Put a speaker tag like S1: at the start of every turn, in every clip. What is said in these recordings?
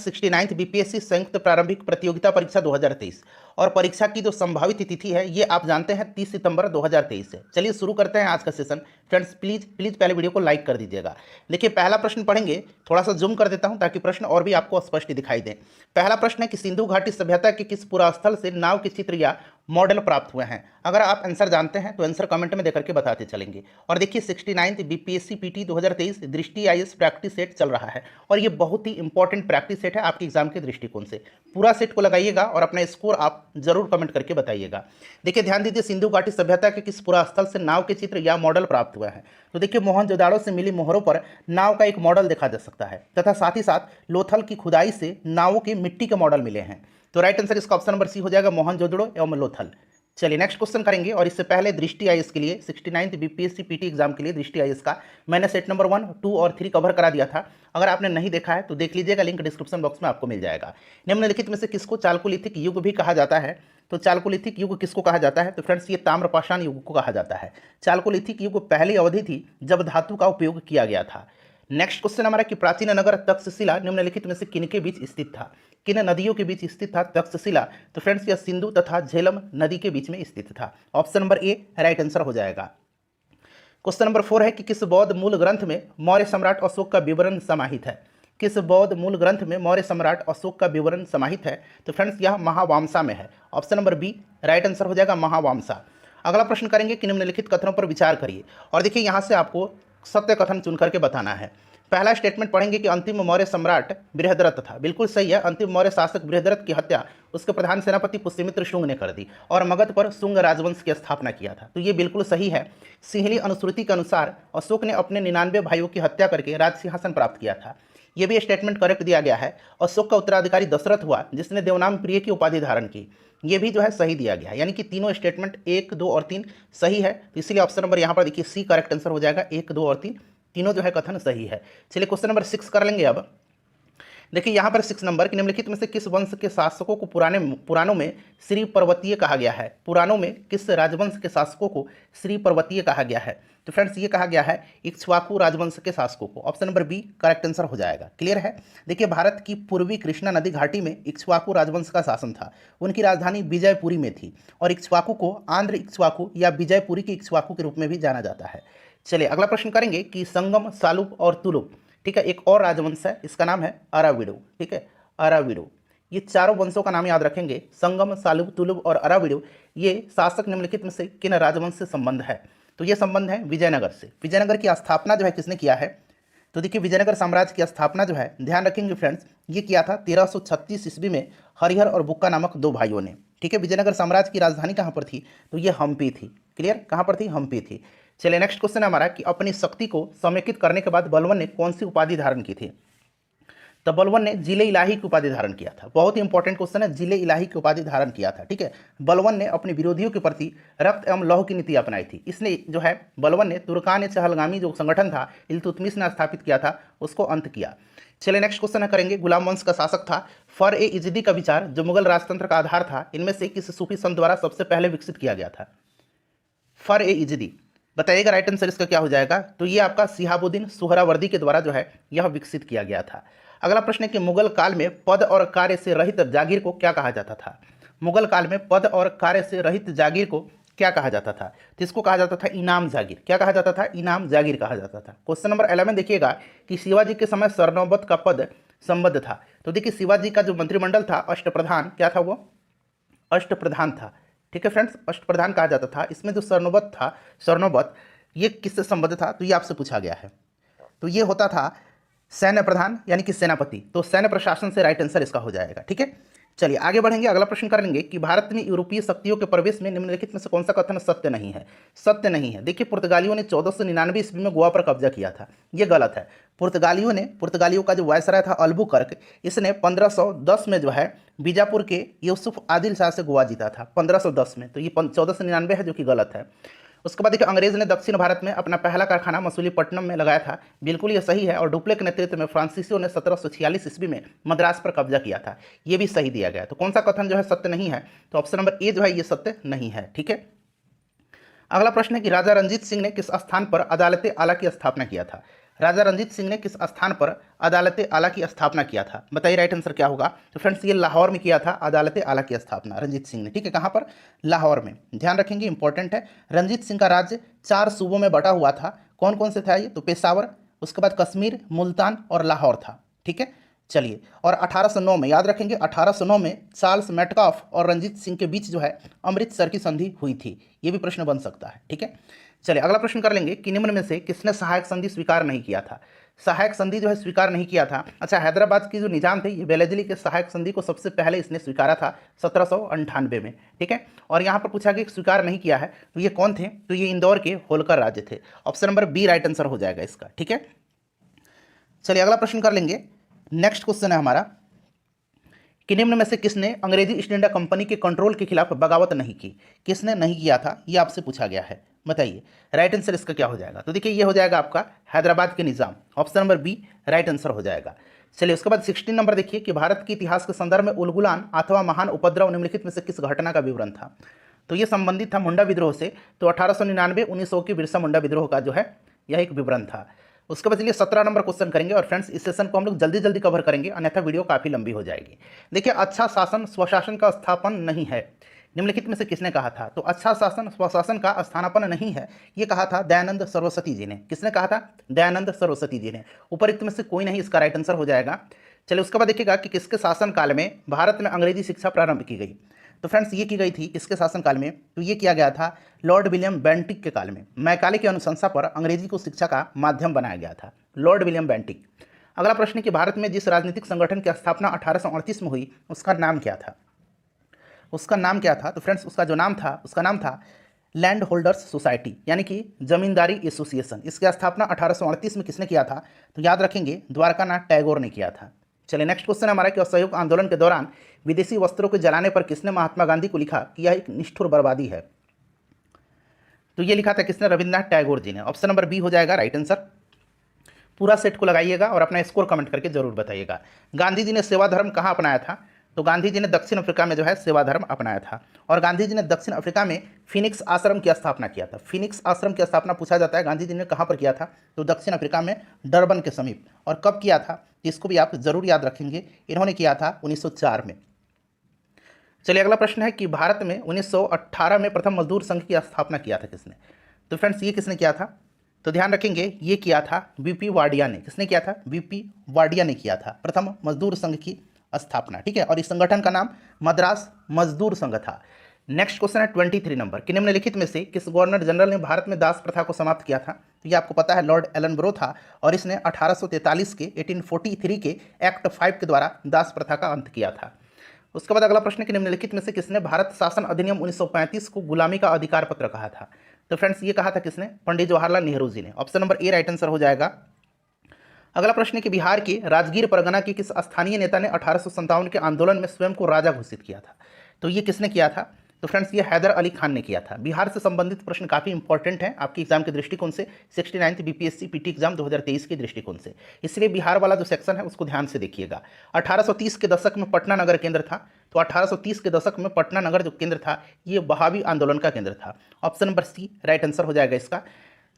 S1: 69th BPSC संयुक्त प्रारंभिक प्रतियोगिता परीक्षा 2023 और परीक्षा की जो संभावित तिथि है ये आप जानते हैं 30 सितंबर 2023 है। चलिए शुरू करते हैं आज का सेशन। फ्रेंड्स प्लीज पहले वीडियो को लाइक कर दीजिएगा। देखिए पहला प्रश्न पढ़ेंगे, थोड़ा सा जूम कर देता हूं ताकि प्रश्न और भी आपको स्पष्ट दिखाई दे। पहला प्रश्न है कि सिंधु घाटी सभ्यता के किस पुरास्थल से नाव के चित्र या मॉडल प्राप्त हुए हैं। अगर आप आंसर जानते हैं तो आंसर कमेंट में देकर के बताते चलेंगे। और देखिए 69th बीपीएससी पीटी 2023 दृष्टि आईएएस प्रैक्टिस सेट चल रहा है और ये बहुत ही इंपॉर्टेंट प्रैक्टिस सेट है आपके एग्जाम के दृष्टिकोण से। पूरा सेट को लगाइएगा और अपना स्कोर आप जरूर कमेंट करके बताइएगा। देखिए ध्यान दीजिए, सिंधु घाटी सभ्यता के किस पुरास्थल से नाव के चित्र या मॉडल प्राप्त हुए हैं। तो देखिए मोहनजोदाड़ो से मिली मोहरों पर नाव का एक मॉडल देखा जा सकता है तथा साथ ही साथ लोथल की खुदाई से नावों के मिट्टी के मॉडल मिले हैं। तो राइट आंसर इसका ऑप्शन नंबर सी हो जाएगा, मोहनजोदड़ो एवं लोथल। चलिए नेक्स्ट क्वेश्चन करेंगे और इससे पहले दृष्टि आईएएस के लिए 69th बीपीएससी पीटी एग्जाम के लिए दृष्टि आईएएस का मैंने सेट नंबर 1, 2 और 3 कवर करा दिया था। अगर आपने नहीं देखा है तो देख लीजिएगा, लिंक डिस्क्रिप्शन बॉक्स में आपको मिल जाएगा। निम्नलिखित में से किसको चालकोलिथिक युग भी कहा जाता है। तो चालकोलिथिक युग किसको कहा जाता है। तो फ्रेंड्स ये ताम्रपाषाण युग को कहा जाता है। चालकोलिथिक युग पहली अवधि थी जब धातु का उपयोग किया गया था। नेक्स्ट क्वेश्चन हमारा कि प्राचीन नगर तक्षशिला निम्नलिखित में से किनके बीच स्थित था। किन नदियों के बीच स्थित था तक्षशिला। तो फ्रेंड्स यह सिंधु तथा झेलम नदी के बीच में स्थित था। Option number A right answer हो जाएगा। क्वेश्चन नंबर 4 है कि किस बौद्ध मूल ग्रंथ में मौर्य सम्राट अशोक का विवरण समाहित है। किस बौद्ध मूल ग्रंथ में मौर्य सम्राट अशोक का विवरण समाहित है। तो फ्रेंड्स यह महावामसा में है। Option number B right answer हो जाएगा, महावामसा। अगला प्रश्न करेंगे कि निम्नलिखित कथनों पर विचार करिए और देखिए यहाँ से आपको सत्य कथन चुन करके बताना है। पहला स्टेटमेंट पढ़ेंगे कि अंतिम मौर्य सम्राट बृहद्रथ था। बिल्कुल सही है, अंतिम मौर्य शासक बृहद्रथ की हत्या उसके प्रधान सेनापति पुष्यमित्र शुंग ने कर दी और मगध पर शुंग राजवंश की स्थापना किया था। तो ये बिल्कुल सही है। सिंहली अनुश्रुति के अनुसार अशोक ने अपने 99 भाइयों की हत्या करके राज सिंहासन प्राप्त किया था। ये भी स्टेटमेंट करेक्ट दिया गया है। अशोक का उत्तराधिकारी दशरथ हुआ जिसने देवनाम प्रिय की उपाधि धारण की। ये भी जो है सही दिया गया है, यानी कि तीनों स्टेटमेंट 1, 2 और 3 सही है। तो इसलिए ऑप्शन नंबर यहाँ पर देखिए सी करेक्ट आंसर हो जाएगा। 1, 2 और 3 तीनों जो है कथन सही है। चलिए क्वेश्चन नंबर 6 कर लेंगे। अब देखिए यहाँ पर 6 नंबर कि निम्नलिखित में से किस वंश के शासकों को पुराणों में श्री पर्वतीय कहा गया है। पुराणों में किस राजवंश के शासकों को श्री पर्वतीय कहा गया है। तो फ्रेंड्स ये कहा गया है इक्ष्वाकु राजवंश के शासकों को। Option number B correct answer हो जाएगा। क्लियर है। देखिए भारत की पूर्वी कृष्णा नदी घाटी में इक्ष्वाकु राजवंश का शासन था। उनकी राजधानी विजयपुरी में थी और इक्ष्वाकु को आंध्र इक्ष्वाकु या विजयपुरी के इक्ष्वाकु के रूप में भी जाना जाता है। चलिए अगला प्रश्न करेंगे कि संगम, सालुप और तुलुप, ठीक है, एक और राजवंश है, इसका नाम है अराविडो। ठीक है, अराविडो। ये चारों वंशों का नाम याद रखेंगे, संगम, सालुप, तुलुप और अराविडो। ये शासक निम्नलिखित में से किन राजवंश से संबंध है। तो ये संबंध है विजयनगर से। विजयनगर की स्थापना जो है किसने किया है। तो देखिए विजयनगर साम्राज्य की स्थापना जो है, ध्यान रखेंगे फ्रेंड्स, ये किया था 1336 ईस्वी में हरिहर और बुक्का नामक 2 भाइयों ने। ठीक है, विजयनगर साम्राज्य की राजधानी कहाँ पर थी। तो ये हम्पी थी। क्लियर, कहाँ पर थी, हम्पी थी। चलिए नेक्स्ट क्वेश्चन है हमारा कि अपनी शक्ति को समेकित करने के बाद बलवन ने कौन सी उपाधि धारण की थी। तो बलवन ने जिले इलाही की उपाधि धारण किया था। बहुत ही इंपॉर्टेंट क्वेश्चन है, जिले इलाही की उपाधि धारण किया था। ठीक है, बलवन ने अपने विरोधियों के प्रति रक्त एवं लौह की नीति अपनाई थी। इसने जो है बलवन ने तुर्कान चहलगामी जो संगठन था इल्तुतमिश ने स्थापित किया था उसको अंत किया। चलिए नेक्स्ट क्वेश्चन है करेंगे, गुलाम वंश का शासक था फर-ए-इजदी का विचार जो मुगल राजतंत्र का आधार था, इनमें से किस सूफी संत द्वारा सबसे पहले विकसित किया गया था। फर-ए-इजदी, बताइएगा राइट आंसर इसका क्या हो जाएगा। तो ये आपका शिहाबुद्दीन सुहरावर्दी के द्वारा जो है यह विकसित किया गया था। अगला प्रश्न है कि मुगल काल में पद और कार्य से रहित जागीर को क्या कहा जाता था। मुगल काल में पद और कार्य से रहित जागीर को क्या कहा जाता था। तो इसको कहा जाता था इनाम जागीर। क्या कहा जाता था, इनाम जागीर कहा जाता था। क्वेश्चन नंबर 11 देखिएगा कि शिवाजी के समय सरनौबत का पद संबद्ध था। तो देखिए शिवाजी का जो मंत्रिमंडल था अष्टप्रधान, क्या था वो, अष्टप्रधान था। ठीक है फ्रेंड्स, अष्टप्रधान कहा जाता था। इसमें जो सरनौबत था, सरनौबत ये किससे संबद्ध था। तो ये आपसे पूछा गया है। तो ये होता था सैन्य प्रधान यानी कि सेनापति। तो सैन्य प्रशासन से राइट आंसर इसका हो जाएगा। ठीक है, चलिए आगे बढ़ेंगे। अगला प्रश्न करेंगे कि भारत में यूरोपीय शक्तियों के प्रवेश में निम्नलिखित में से कौन सा कथन सत्य नहीं है। सत्य नहीं है। देखिए पुर्तगालियों ने 1499 ईस्वी में गोवा पर कब्जा किया था, ये गलत है। पुर्तगालियों का जो वायसराय था अल्बुकर्क, इसने 1510 में जो है बीजापुर के यूसुफ आदिल शाह से गोवा जीता था 1510 में। तो ये 1499 है जो कि गलत है। उसके बाद देखिए अंग्रेज ने दक्षिण भारत में अपना पहला कारखाना मसूलीपट्टनम में लगाया था। बिल्कुल ये सही है। और डुप्ले के नेतृत्व में फ्रांसीसियों ने 1746 ईस्वी में मद्रास पर कब्जा किया था। ये भी सही दिया गया। तो कौन सा कथन जो है सत्य नहीं है। तो ऑप्शन नंबर ए जो है ये सत्य नहीं है। ठीक है, अगला प्रश्न है कि राजा रंजीत सिंह ने किस स्थान पर अदालत आला की स्थापना किया था। राजा रंजीत सिंह ने किस स्थान पर अदालत आला की स्थापना किया था? बताइए राइट आंसर क्या होगा। तो फ्रेंड्स ये लाहौर में किया था अदालत आला की स्थापना रंजीत सिंह ने, ठीक है। कहाँ पर? लाहौर में। ध्यान रखेंगे, इंपॉर्टेंट है। रंजीत सिंह का राज्य 4 सूबों में बटा हुआ था। कौन कौन से था ये? तो पेशावर, उसके बाद कश्मीर, मुल्तान और लाहौर था, ठीक है। चलिए, और 1809 में, याद रखेंगे 1809 में चार्ल्स मेटकाफ और रंजीत सिंह के बीच जो है अमृतसर की संधि हुई थी। ये भी प्रश्न बन सकता है, ठीक है। चलिए अगला प्रश्न कर लेंगे कि निम्न में से किसने सहायक संधि स्वीकार नहीं किया था? सहायक संधि जो है स्वीकार नहीं किया था। अच्छा, हैदराबाद की जो निजाम थे, ये वेलेस्ली के सहायक संधि को सबसे पहले इसने स्वीकारा था 1798 में, ठीक है। और यहाँ पर पूछा गया कि स्वीकार नहीं किया है, तो ये कौन थे? तो ये इंदौर के होलकर राज्य थे। Option number B right answer हो जाएगा इसका, ठीक है। चलिए अगला प्रश्न कर लेंगे। नेक्स्ट क्वेश्चन है हमारा कि निम्न में से किसने अंग्रेजी ईस्ट इंडिया कंपनी के कंट्रोल के खिलाफ बगावत नहीं की? किसने नहीं किया था, ये आपसे पूछा गया है, बताइए राइट आंसर इसका क्या हो जाएगा। तो देखिए ये हो जाएगा आपका हैदराबाद के Nizam. Option number B right answer हो जाएगा। चलिए उसके बाद 16 नंबर देखिए कि भारत के इतिहास के संदर्भ में उलगुलान अथवा महान उपद्रव निम्नलिखित में से किस घटना का विवरण था? तो ये संबंधित था मुंडा विद्रोह से। तो 1899 1900 के बिरसा मुंडा विद्रोह का जो है यह एक विवरण था। उसके बाद चलिए 17 नंबर क्वेश्चन करेंगे। और फ्रेंड्स इस सेशन को हम लोग जल्दी जल्दी कवर करेंगे, अन्यथा वीडियो काफ़ी लंबी हो जाएगी। देखिए, अच्छा शासन स्वशासन का स्थापन नहीं है, निम्नलिखित में से किसने कहा था? तो अच्छा शासन स्वशासन का स्थानापन नहीं है, ये कहा था दयानंद सरस्वती जी ने। किसने कहा था? दयानंद सरस्वती जी ने। उपरिक्त में से कोई नहीं इसका राइट आंसर हो जाएगा। चलिए उसके बाद देखिएगा कि किसके शासन काल में भारत में अंग्रेजी शिक्षा प्रारंभ की गई? तो फ्रेंड्स ये की गई थी किसके शासनकाल में? तो ये किया गया था लॉर्ड विलियम बेंटिक के काल में। मैकाले की अनुशंसा पर अंग्रेजी को शिक्षा का माध्यम बनाया गया था, लॉर्ड विलियम बेंटिक। अगला प्रश्न है कि भारत में जिस राजनीतिक संगठन की स्थापना 1838 में हुई उसका नाम क्या था? उसका नाम क्या था? तो फ्रेंड्स उसका जो नाम था, उसका नाम था लैंड होल्डर्स सोसाइटी, यानी कि जमींदारी एसोसिएशन। इसकी स्थापना 1838 में किसने किया था? तो याद रखेंगे द्वारकानाथ टैगोर ने किया था। चलिए नेक्स्ट क्वेश्चन हमारा कि असहयोग आंदोलन के दौरान विदेशी वस्त्रों के जलाने पर किसने महात्मा गांधी को लिखा कि यह एक निष्ठुर बर्बादी है? तो ये लिखा था किसने? रविन्द्रनाथ टैगोर जी ने। ऑप्शन नंबर बी हो जाएगा राइट आंसर। पूरा सेट को लगाइएगा और अपना स्कोर कमेंट करके जरूर बताइएगा। गांधी जी ने सेवा धर्म कहाँ अपनाया था? तो गांधी जी ने दक्षिण अफ्रीका में जो है सेवा धर्म अपनाया था। और गांधी जी ने दक्षिण अफ्रीका में फिनिक्स आश्रम की स्थापना किया था। फिनिक्स आश्रम की स्थापना पूछा जाता है गांधी जी ने कहाँ पर किया था? तो दक्षिण अफ्रीका में डरबन के समीप। और कब किया था? इसको भी आप जरूर याद रखेंगे, इन्होंने किया था 1904 में। चलिए अगला प्रश्न है कि भारत में 1918 में प्रथम मजदूर संघ की स्थापना किया था किसने? तो फ्रेंड्स ये किसने किया था? तो ध्यान रखेंगे ये किया था बीपी वाडिया ने। किसने किया था? बीपी वाडिया ने किया था प्रथम मजदूर संघ की स्थापना, ठीक है। और इस संगठन का नाम मद्रास मजदूर संघ था। नेक्स्ट क्वेश्चन है 23 नंबर कि निम्नलिखित में से किस गवर्नर जनरल ने भारत में दास प्रथा को समाप्त किया था? तो ये आपको पता है लॉर्ड एलन ब्रो था। और इसने 1843 के 1843 के एक्ट 5 के द्वारा दास प्रथा का अंत किया था। उसके बाद अगला प्रश्न है कि निम्नलिखित में से किसने भारत शासन अधिनियम 1935 को गुलामी का अधिकार पत्र कहा था? तो फ्रेंड्स ये कहा था किसने? पंडित जवाहरलाल नेहरू जी ने। Option number A right answer हो जाएगा। अगला प्रश्न है कि बिहार के राजगीर परगना के किस स्थानीय नेता ने 1857 के आंदोलन में स्वयं को राजा घोषित किया था? तो ये किसने किया था? तो फ्रेंड्स ये हैदर अली खान ने किया था। बिहार से संबंधित प्रश्न काफ़ी इंपॉर्टेंट हैं आपके एग्जाम के दृष्टिकोण से, 69th बीपीएससी पीटी एग्जाम 2023 के दृष्टिकोण से, इसलिए बिहार वाला जो सेक्शन है उसको ध्यान से देखिएगा। 1830 के दशक में पटना नगर केंद्र था। तो 1830 के दशक में पटना नगर जो केंद्र था ये बहावी आंदोलन का केंद्र था। Option number C right answer हो जाएगा इसका।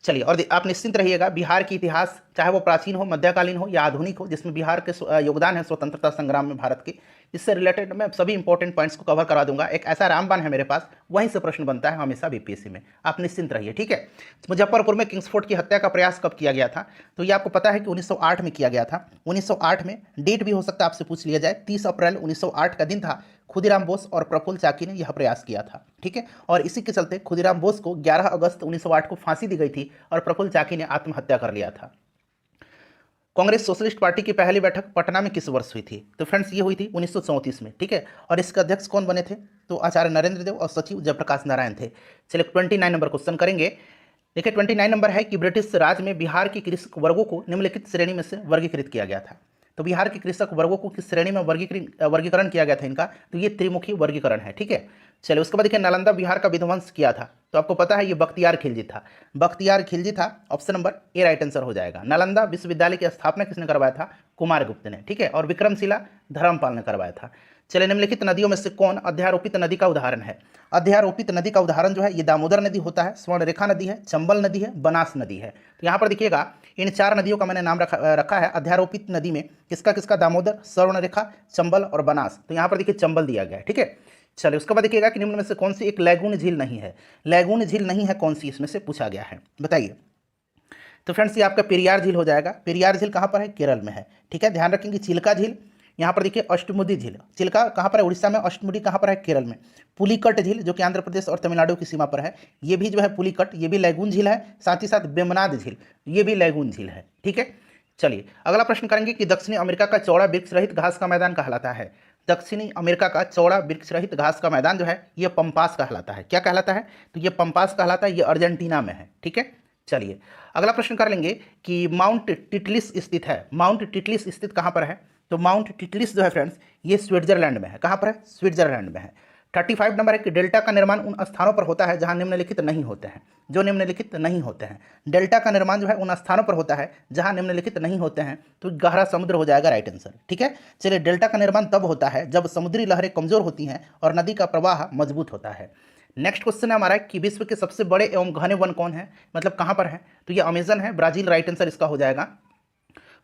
S1: चलिए, और आप निश्चिंत रहिएगा, बिहार की इतिहास चाहे वो प्राचीन हो, मध्यकालीन हो या आधुनिक हो, जिसमें बिहार के योगदान है स्वतंत्रता संग्राम में भारत के, इससे रिलेटेड मैं सभी इंपॉर्टेंट पॉइंट्स को कवर करा दूंगा। एक ऐसा रामबाण है मेरे पास, वहीं से प्रश्न बनता है हमेशा बीपीएससी में, आप निश्चिंत रहिए, ठीक है। मुजफ्फरपुर में किंग्सफोर्ड की हत्या का प्रयास कब किया गया था? तो ये आपको पता है कि 1908 में किया गया था। 1908 में, डेट भी हो सकता है आपसे पूछ लिया जाए, 30 अप्रैल 1908 का दिन था। खुदीराम बोस और प्रफुल्ल चाकी ने यह प्रयास किया था, ठीक है। और इसी के चलते खुदीराम बोस को 11 अगस्त 1908 को फांसी दी गई थी और प्रफुल्ल चाकी ने आत्महत्या कर लिया था। कांग्रेस सोशलिस्ट पार्टी की पहली बैठक पटना में किस वर्ष हुई थी? तो फ्रेंड्स ये हुई थी 1934 में, ठीक है। और इसके अध्यक्ष कौन बने थे? तो आचार्य नरेंद्र देव और सचिव जयप्रकाश नारायण थे। चलिए 29 नंबर क्वेश्चन करेंगे। देखिए 29 नंबर है कि ब्रिटिश राज में बिहार के कृषक वर्गों को निम्नलिखित श्रेणी में से वर्गीकृत किया गया था। तो बिहार के कृषक वर्गों को किस श्रेणी में वर्गीकरण किया गया था इनका? तो ये त्रिमुखी वर्गीकरण है, ठीक है। चलिए उसके बाद देखिए नालंदा बिहार का विध्वंस किया था। तो आपको पता है ये बख्तियार खिलजी था। बख्तियार खिलजी था। Option number A right answer हो जाएगा। नालंदा विश्वविद्यालय की स्थापना किसने करवाया था? कुमारगुप्त ने, ठीक है। और विक्रमशिला धर्मपाल ने करवाया था। चलिए, निम्नलिखित नदियों में से कौन अध्यारोपित नदी का उदाहरण है? अध्यारोपित नदी का उदाहरण जो है ये दामोदर नदी होता है, स्वर्णरेखा नदी है, चंबल नदी है, बनास नदी है। तो यहाँ पर देखिएगा इन 4 नदियों का मैंने नाम रखा है अध्यारोपित नदी में, किसका किसका? दामोदर, स्वर्णरेखा, चंबल और बनास। तो यहाँ पर देखिए चंबल दिया गया है, ठीक है। चलिए, उसके बाद देखिएगा कि निम्न में से कौन सी एक लैगून झील नहीं है? लैगून झील नहीं है कौन सी, इसमें से पूछा गया है, बताइए। तो फ्रेंड्स ये आपका पेरियार झील हो जाएगा। पेरियार झील कहाँ पर है? केरल में है, ठीक है। ध्यान रखेंगे चिल्का झील, यहाँ पर देखिए अष्टमुडी झील, चिल्का कहाँ पर है? उड़ीसा में। अष्टमुडी कहाँ पर है? केरल में। पुलिकट झील जो कि आंध्र प्रदेश और तमिलनाडु की सीमा पर है, ये भी जो है पुलिकट, ये भी लैगून झील है। साथ ही साथ वेम्बनाड झील, ये भी लैगून झील है, ठीक है। चलिए, अगला प्रश्न करेंगे कि दक्षिणी अमेरिका का चौड़ा वृक्ष रहित घास का मैदान कहलाता है? दक्षिणी अमेरिका का चौड़ा वृक्ष रहित घास का मैदान जो है ये पंपास कहलाता है। क्या कहलाता है? तो ये पंपास कहलाता है, ये अर्जेंटीना में है, ठीक है। चलिए, अगला प्रश्न कर लेंगे कि माउंट टिटलिस स्थित है। माउंट टिटलिस स्थित कहाँ पर है? तो माउंट टिटलिस जो है फ्रेंड्स ये स्विट्जरलैंड में है। कहाँ पर है? स्विट्जरलैंड में है। 35 नंबर है कि डेल्टा का निर्माण उन स्थानों पर होता है जहाँ निम्नलिखित नहीं होते हैं। जो निम्नलिखित नहीं होते हैं, डेल्टा का निर्माण जो है उन स्थानों पर होता है जहाँ निम्नलिखित नहीं होते हैं। तो गहरा समुद्र हो जाएगा राइट आंसर, ठीक है। चलिए, डेल्टा का निर्माण तब होता है जब समुद्री लहरें कमजोर होती हैं और नदी का प्रवाह मजबूत होता है। नेक्स्ट क्वेश्चन है हमारा कि विश्व के सबसे बड़े एवं घने वन कौन है? मतलब कहाँ पर है? तो ये अमेजन है, ब्राजील राइट आंसर इसका हो जाएगा।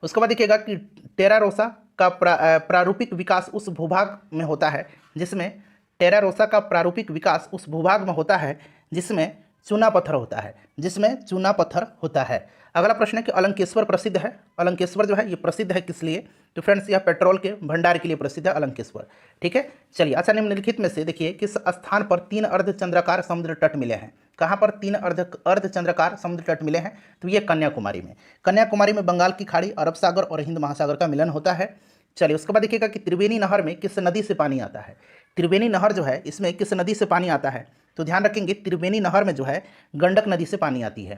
S1: उसके बाद देखिएगा कि टेरारोसा का प्रारूपिक विकास उस भूभाग में होता है जिसमें टेरारोसा का प्रारूपिक विकास उस भूभाग में होता है जिसमें चूना पत्थर होता है, जिसमें चूना पत्थर होता है। अगला प्रश्न है कि अलंकेश्वर प्रसिद्ध है। अलंकेश्वर जो है ये प्रसिद्ध है किस लिए? तो फ्रेंड्स यह पेट्रोल के भंडार के लिए प्रसिद्ध है अलंकेश्वर, ठीक है। चलिए, अच्छा निम्नलिखित में से देखिए किस स्थान पर 3 अर्धचंद्राकार समुद्र तट मिले हैं? कहाँ पर 3 अर्धचंद्राकार समुद्र तट मिले हैं? तो ये कन्याकुमारी में। कन्याकुमारी में बंगाल की खाड़ी, अरब सागर और हिंद महासागर का मिलन होता है। चलिए, उसके बाद देखिएगा कि त्रिवेणी नहर में किस नदी से पानी आता है? त्रिवेणी नहर जो है इसमें किस नदी से पानी आता है? तो ध्यान रखेंगे त्रिवेणी नहर में जो है गंडक नदी से पानी आती है।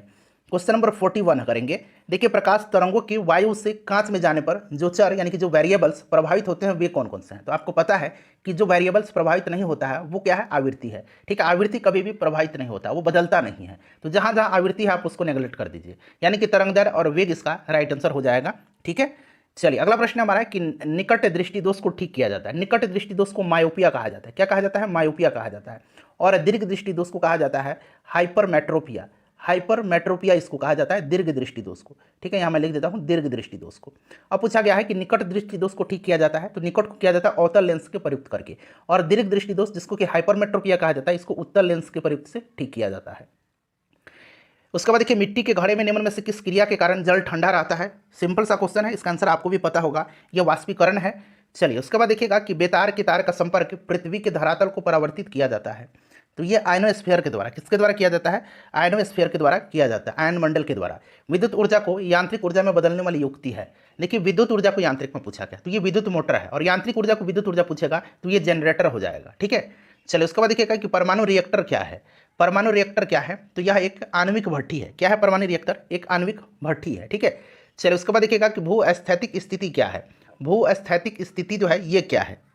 S1: क्वेश्चन नंबर 41 करेंगे। देखिए, प्रकाश तरंगों की वायु से कांच में जाने पर जो चर यानी कि जो वेरिएबल्स प्रभावित होते हैं वे कौन कौन से हैं? तो आपको पता है कि जो वेरिएबल्स प्रभावित नहीं होता है वो क्या है? आवृत्ति है, ठीक है। आवृत्ति कभी भी प्रभावित नहीं होता, वो बदलता नहीं है। तो जहाँ जहाँ आवृत्ति है आप उसको नेगलेक्ट कर दीजिए, यानी कि तरंग दैर्घ्य और वेग इसका राइट आंसर हो जाएगा, ठीक है। चलिए, अगला प्रश्न हमारा है कि निकट दृष्टि दोष को ठीक किया जाता है। निकट दृष्टि दोष को मायोपिया कहा जाता है। क्या कहा जाता है? मायोपिया कहा जाता है। और दीर्घ दृष्टि दोष को कहा जाता है हाइपरमेट्रोपिया। हाइपरमेट्रोपिया इसको कहा जाता है, दीर्घ दृष्टि दोष को, ठीक है। यहाँ मैं लिख देता हूँ दीर्घ दृष्टि दोष को। अब पूछा गया है कि निकट दृष्टि दोष को ठीक किया जाता है, तो निकट को किया जाता है अवतल लेंस के प्रयुक्त करके, और दीर्घ दृष्टि दोष जिसको कि हाइपरमेट्रोपिया कहा जाता है इसको उत्तल लेंस के प्रयुक्त से ठीक किया जाता है। उसके बाद देखिए मिट्टी के घड़े में निम्न में से किस क्रिया के कारण जल ठंडा रहता है? सिंपल सा क्वेश्चन है, इसका आंसर आपको भी पता होगा, यह वाष्पीकरण है। चलिए, उसके बाद देखिएगा कि बेतार के तार का संपर्क पृथ्वी के धरातल को परावर्तित किया जाता है। तो ये आयनोस्फीयर के द्वारा, किसके द्वारा किया जाता है? आयनोस्फीयर के द्वारा किया जाता है, आयन मंडल के द्वारा। विद्युत ऊर्जा को यांत्रिक ऊर्जा में बदलने वाली युक्ति है। देखिए, विद्युत ऊर्जा को यांत्रिक में पूछा गया तो ये विद्युत मोटर है, और यांत्रिक ऊर्जा को विद्युत ऊर्जा पूछेगा तो ये जनरेटर हो जाएगा, ठीक है। चलिए, उसके बाद देखिएगा कि परमाणु रिएक्टर क्या है? परमाणु रिएक्टर क्या है? तो यह एक आणविक भट्ठी है। क्या है परमाणु रिएक्टर? एक आणविक भट्ठी है, ठीक है। चलिए, उसके बाद देखिएगा कि भू स्थैतिक स्थिति क्या है? भू स्थैतिक स्थिति जो है ये क्या है?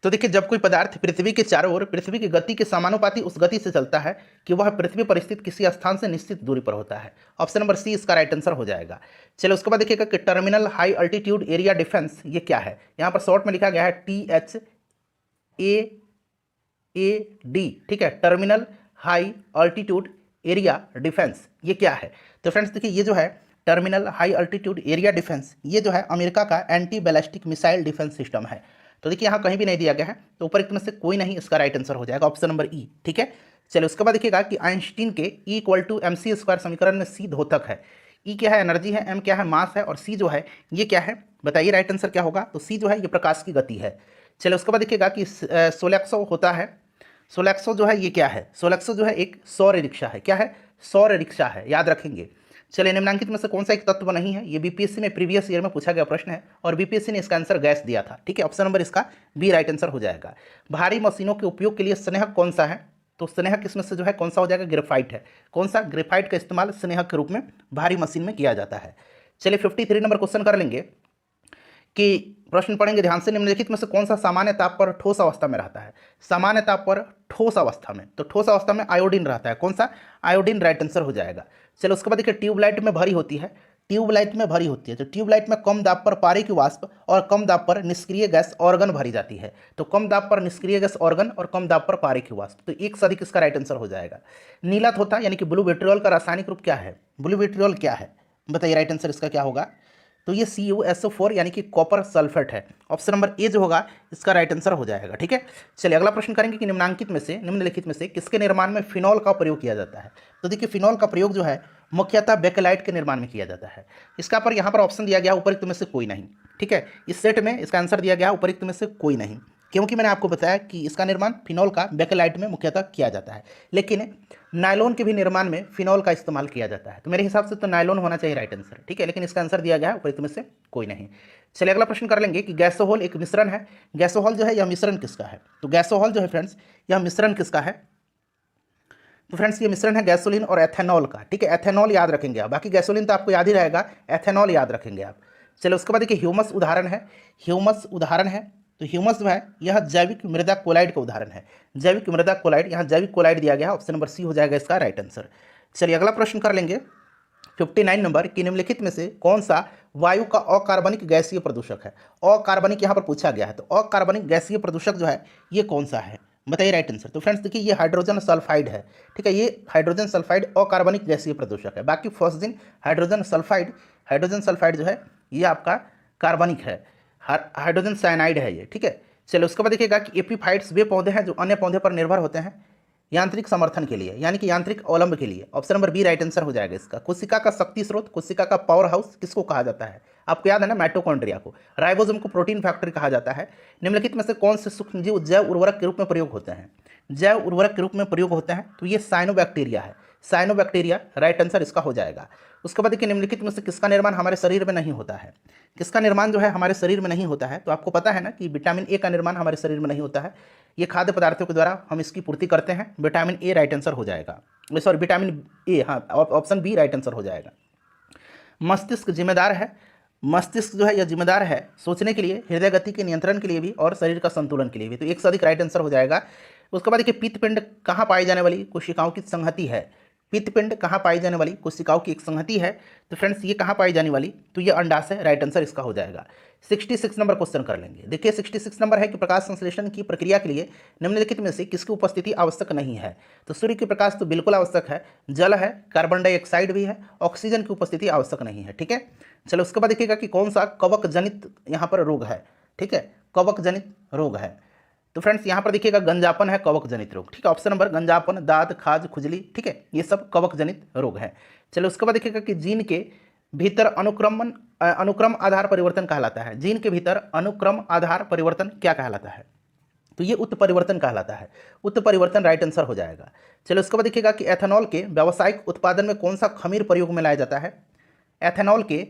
S1: तो देखिए, जब कोई पदार्थ पृथ्वी के चारों ओर पृथ्वी की गति के समानुपाती उस गति से चलता है कि वह पृथ्वी पर स्थित किसी स्थान से निश्चित दूरी पर होता है। ऑप्शन नंबर सी इसका राइट आंसर हो जाएगा। चलिए, उसके बाद देखिएगा कि terminal high altitude area defence ये क्या है? यहाँ पर शॉर्ट में लिखा गया है THAAD, ठीक है। Terminal high altitude area defence ये क्या है? तो फ्रेंड्स देखिए, ये जो है terminal high altitude area defence ये जो है अमेरिका का anti ballistic missile defence system है। तो देखिए, यहाँ कहीं भी नहीं दिया गया है, तो ऊपर में से कोई नहीं, इसका राइट आंसर हो जाएगा ऑप्शन नंबर ई, ठीक है। चलिए, उसके बाद देखिएगा कि आइंस्टीन के E = mc² समीकरण में C द्योतक है, E क्या है? एनर्जी है, M क्या है? मास है, और C जो है ये क्या है? बताइए राइट आंसर क्या होगा? तो C जो है ये प्रकाश की गति है। चलिए, उसके बाद देखिएगा कि सोलैक्सो होता है। सोलैक्सो जो है ये क्या है? सोलैक्सो जो है एक सौर रिक्शा है। क्या है? सौर रिक्शा है, याद रखेंगे। चलिए, निम्नलिखित में से कौन सा एक तत्व नहीं है? ये बीपीएससी में प्रीवियस ईयर में पूछा गया प्रश्न है, और बीपीएससी ने इसका आंसर गैस दिया था, ठीक है। ऑप्शन नंबर इसका बी राइट आंसर हो जाएगा। भारी मशीनों के उपयोग के लिए स्नेहक कौन सा है? तो स्नेहक इसमें से जो है कौन सा हो जाएगा? ग्रेफाइट है। कौन सा? ग्रेफाइट का इस्तेमाल स्नेहक के रूप में भारी मशीन में किया जाता है। चलिए, 53 नंबर क्वेश्चन कर लेंगे कि प्रश्न पढ़ेंगे ध्यान से। निम्नलिखित में से कौन सा सामान्य ताप पर ठोस अवस्था में रहता है? सामान्य ताप पर ठोस अवस्था में, तो ठोस अवस्था में आयोडीन रहता है। कौन सा? आयोडीन राइट आंसर हो जाएगा। चलो, उसके बाद देखिए ट्यूबलाइट में भरी होती है। ट्यूबलाइट में भरी होती है। तो ट्यूबलाइट में कम दाब पर पारे की वाष्प और कम दाब पर निष्क्रिय गैस ऑर्गन भरी जाती है। तो कम दाब पर निष्क्रिय गैस ऑर्गन और कम दाब पर पारे की वाष्प, तो एक से अधिक इसका राइट आंसर हो जाएगा। नीला थोथा यानी कि ब्लू विट्रियोल का रासायनिक रूप क्या है? ब्लू विट्रियोल क्या है बताइए, राइट आंसर इसका क्या होगा? तो ये CuSO4 यानी कि कॉपर सल्फेट है। ऑप्शन नंबर ए जो होगा इसका राइट आंसर हो जाएगा। ठीक है, चलिए अगला प्रश्न करेंगे कि निम्नलिखित में से किसके निर्माण में फिनॉल का प्रयोग किया जाता है? तो देखिए फिनॉल का प्रयोग जो है मुख्यतः बेकेलाइट के निर्माण में किया जाता है। इसका पर यहाँ पर ऑप्शन दिया गया उपरोक्त में से कोई नहीं। ठीक है, इस सेट में इसका आंसर दिया गया उपरोक्त में से कोई नहीं, क्योंकि मैंने आपको बताया कि इसका निर्माण फिनॉल का बेकेलाइट में मुख्यतः किया जाता है, लेकिन नायलॉन के भी निर्माण में फिनॉल का इस्तेमाल किया जाता है। तो मेरे हिसाब से तो नायलॉन होना चाहिए राइट आंसर। ठीक है, लेकिन इसका आंसर दिया गया है उपरोक्त में से कोई नहीं। चलिए अगला प्रश्न कर लेंगे कि गैसोहोल एक मिश्रण है। गैसोहोल जो है यह मिश्रण किसका है? तो गैसोहोल जो है फ्रेंड्स यह मिश्रण किसका है? तो फ्रेंड्स ये मिश्रण है गैसोलीन और एथेनॉल का। ठीक है, एथेनॉल याद रखेंगे आप, बाकी गैसोलीन तो आपको याद ही रहेगा, एथेनॉल याद रखेंगे आप। चलो उसके बाद देखिए ह्यूमस उदाहरण है। ह्यूमस उदाहरण है तो ह्यूमस जो है यह जैविक मृदा कोलाइड का उदाहरण है। जैविक मृदा कोलाइड, यहाँ जैविक कोलाइड दिया गया है, ऑप्शन नंबर सी हो जाएगा इसका राइट आंसर। चलिए अगला प्रश्न कर लेंगे 59 नंबर कि निम्नलिखित में से कौन सा वायु का अकार्बनिक गैसीय प्रदूषक है? अकार्बनिक यहाँ पर पूछा गया है, तो अकार्बनिक गैसीय प्रदूषक जो है ये कौन सा है बताइए राइट आंसर। तो फ्रेंड्स देखिए ये हाइड्रोजन सल्फाइड है। ठीक है, ये हाइड्रोजन सल्फाइड अकार्बनिक गैसीय प्रदूषक है। बाकी फॉस्फिन हाइड्रोजन सल्फाइड जो है ये आपका कार्बनिक है, हाइड्रोजन साइनाइड है ये। ठीक है, चलो उसके बाद देखिएगा कि एपीफाइट्स वे पौधे हैं जो अन्य पौधे पर निर्भर होते हैं यांत्रिक समर्थन के लिए, यानी कि यांत्रिक अवलंब के लिए। Option number B right answer हो जाएगा इसका। कोशिका का शक्ति स्रोत, कोशिका का पावर हाउस किसको कहा जाता है? आपको याद है ना, माइटोकॉन्ड्रिया को। राइबोसोम को प्रोटीन फैक्ट्री कहा जाता है। निम्नलिखित में से कौन से सूक्ष्मजीव जैव उर्वरक के रूप में प्रयोग होते हैं? जैव उर्वरक के रूप में प्रयोग होते हैं तो ये साइनोबैक्टीरिया है। साइनोबैक्टीरिया राइट आंसर इसका हो जाएगा। उसके बाद देखिए निम्नलिखित में से किसका निर्माण हमारे शरीर में नहीं होता है? किसका निर्माण जो है हमारे शरीर में नहीं होता है? तो आपको पता है ना कि विटामिन ए का निर्माण हमारे शरीर में नहीं होता है। ये खाद्य पदार्थों के द्वारा हम इसकी पूर्ति करते हैं। विटामिन ए राइट आंसर हो जाएगा, सॉरी विटामिन ए, हाँ ऑप्शन बी राइट आंसर हो जाएगा। मस्तिष्क जिम्मेदार है, मस्तिष्क जो है यह जिम्मेदार है सोचने के लिए, हृदय गति के नियंत्रण के लिए भी और शरीर का संतुलन के लिए भी। तो एक से अधिक राइट आंसर हो जाएगा। उसके बाद देखिए पित्तपिंड कहाँ पाई जाने वाली कोशिकाओं की संहति है? पित्तपिंड कहाँ पाई जाने वाली कोशिकाओं की एक संहति है? तो फ्रेंड्स ये कहाँ पाई जाने वाली? तो ये अंडाशय, राइट आंसर इसका हो जाएगा। 66 नंबर क्वेश्चन कर लेंगे। देखिए 66 नंबर है कि प्रकाश संश्लेषण की प्रक्रिया के लिए निम्नलिखित में से किसकी उपस्थिति आवश्यक नहीं है? तो सूर्य की प्रकाश तो बिल्कुल आवश्यक है, जल है, कार्बन डाइऑक्साइड भी है, ऑक्सीजन की उपस्थिति आवश्यक नहीं है। ठीक है, चलो उसके बाद देखिएगा कि कौन सा कवक जनित यहाँ पर रोग है। ठीक है, कवक जनित रोग है। तो फ्रेंड्स यहाँ पर देखिएगा गंजापन है कवक जनित रोग। ठीक है, ऑप्शन नंबर गंजापन, दाद, खाज, खुजली। ठीक है, ये सब कवक जनित रोग है। चलो उसके बाद देखिएगा कि जीन के भीतर अनुक्रम आधार परिवर्तन कहलाता है। जीन के भीतर अनुक्रम आधार परिवर्तन क्या कहलाता है? तो ये उत्परिवर्तन कहलाता है। उत्परिवर्तन राइट आंसर हो जाएगा। चलो उसके बाद देखिएगा कि एथेनॉल के व्यावसायिक उत्पादन में कौन सा खमीर प्रयोग में लाया जाता है? एथेनॉल के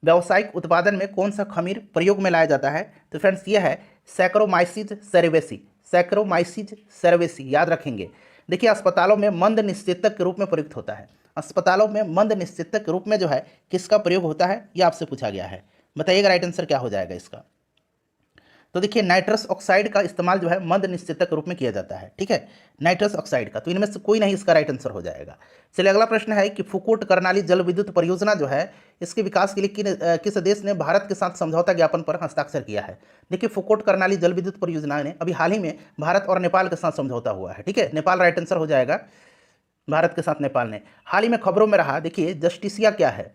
S1: व्यावसायिक उत्पादन में कौन सा खमीर प्रयोग में लाया जाता है? तो फ्रेंड्स ये है सैक्रोमाइसिस सेरेवेसी। सैक्रोमाइसिस सेरेवेसी याद रखेंगे। देखिए अस्पतालों में मंद निश्चेतक के रूप में प्रयुक्त होता है। अस्पतालों में मंद निश्चेतक के रूप में जो है किसका प्रयोग होता है ये आपसे पूछा गया है। बताइएगा राइट आंसर क्या हो जाएगा इसका। तो देखिए नाइट्रस ऑक्साइड का इस्तेमाल जो है मंद निश्चेतक के रूप में किया जाता है। ठीक है, नाइट्रस ऑक्साइड का, तो इनमें से कोई नहीं इसका राइट आंसर हो जाएगा। चलिए अगला प्रश्न है कि फुकोट कर्नाली जल विद्युत परियोजना जो है इसके विकास के लिए किस देश ने भारत के साथ समझौता ज्ञापन पर हस्ताक्षर किया है? देखिए फुकोट कर्नाली जल विद्युत परियोजना ने अभी हाल ही में भारत और नेपाल के साथ समझौता हुआ है। ठीक है, नेपाल राइट आंसर हो जाएगा। भारत के साथ नेपाल ने हाल ही में खबरों में रहा। देखिए जस्टिसिया क्या है?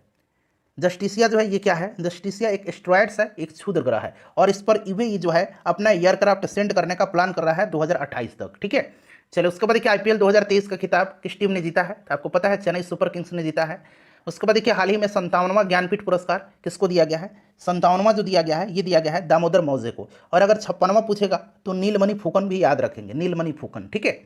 S1: जस्टिसिया जो है ये क्या है? जस्टिसिया एक एस्ट्रॉयड्स है, एक क्षुद्र ग्रह है, और इस पर यूएई जो है अपना एयरक्राफ्ट सेंड करने का प्लान कर रहा है 2028 तक। ठीक है, चलो उसके बाद देखिए आईपीएल 2023 का खिताब किस टीम ने जीता है? तो आपको पता है चेन्नई सुपर किंग्स ने जीता है। उसके बाद देखिए हाल ही में 57वां ज्ञानपीठ पुरस्कार किसको दिया गया है? 57वां जो दिया गया है ये दिया गया है दामोदर मौजे को। और अगर 56वां पूछेगा तो नीलमणि फुकन भी याद रखेंगे, नीलमणि फुकन। ठीक है,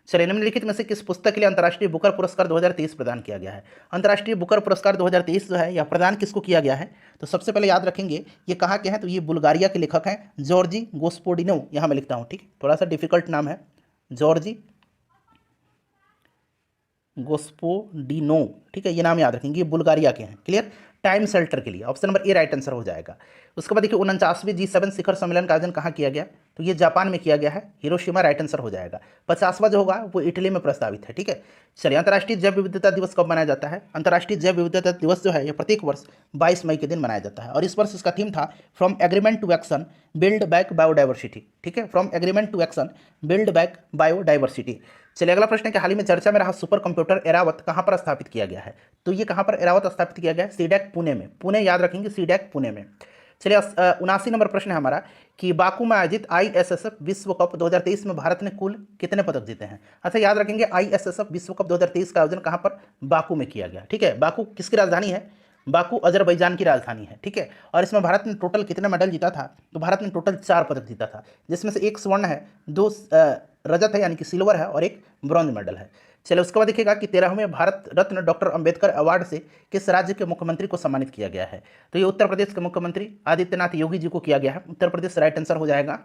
S1: चलिए निम्नलिखित में से किस पुस्तक के लिए अंतर्राष्ट्रीय बुकर पुरस्कार 2023 प्रदान किया गया है? अंतर्राष्ट्रीय बुकर पुरस्कार 2023 जो है यह प्रदान किसको किया गया है? तो सबसे पहले याद रखेंगे ये कहाँ के हैं? तो ये बुल्गारिया के लेखक हैं जॉर्जी गोस्पोडिनो। यहाँ मैं लिखता हूँ, ठीक, थोड़ा सा डिफिकल्ट नाम है, जॉर्जी गोस्पोडिनो। ठीक है, ये नाम याद रखेंगे, ये बुल्गारिया के हैं। क्लियर, टाइम शेल्टर के लिए option number A right answer हो जाएगा। उसके बाद देखिए 49वीं G7 शिखर सम्मेलन का आयोजन कहाँ किया गया? तो ये जापान में किया गया है, हिरोशिमा राइट आंसर हो जाएगा। 50वां जो होगा वो इटली में प्रस्तावित है, ठीक है। चलिए, अंतर्राष्ट्रीय जैव विविधता दिवस कब मनाया जाता है? अंतर्राष्ट्रीय जैव विविधता दिवस जो है ये प्रत्येक वर्ष 22 मई के दिन मनाया जाता है, और इस वर्ष इसका थीम था from agreement to action build back biodiversity, ठीक है, from agreement to action build back biodiversity. चलिए, अगला प्रश्न है कि हाल ही में चर्चा में रहा सुपर कंप्यूटर एरावत कहाँ पर स्थापित किया गया है? तो ये कहाँ पर एरावत स्थापित किया गया है? सीडैक पुणे में, पुणे याद रखेंगे, सीडैक पुणे में। चलिए, 79 नंबर प्रश्न है हमारा कि बाकू में आयोजित ISSF विश्व कप 2023 में भारत ने कुल कितने पदक जीते हैं? अच्छा, याद रखेंगे ISSF विश्व कप 2023 का आयोजन कहाँ पर? बाकू में किया गया, ठीक है। बाकू किसकी राजधानी है? बाकू अजरबैजान की राजधानी है, ठीक है। और इसमें भारत ने टोटल कितने मेडल जीता था? तो भारत ने टोटल 4 पदक जीता था, जिसमें से 1 स्वर्ण है, 2 रजत है यानी कि सिल्वर है, और 1 ब्रॉन्ज मेडल है। चलिए, उसके बाद देखिएगा कि 13वें भारत रत्न डॉक्टर अंबेडकर अवार्ड से किस राज्य के मुख्यमंत्री को सम्मानित किया गया है? तो ये उत्तर प्रदेश के मुख्यमंत्री आदित्यनाथ योगी जी को किया गया है। उत्तर प्रदेश राइट आंसर हो जाएगा।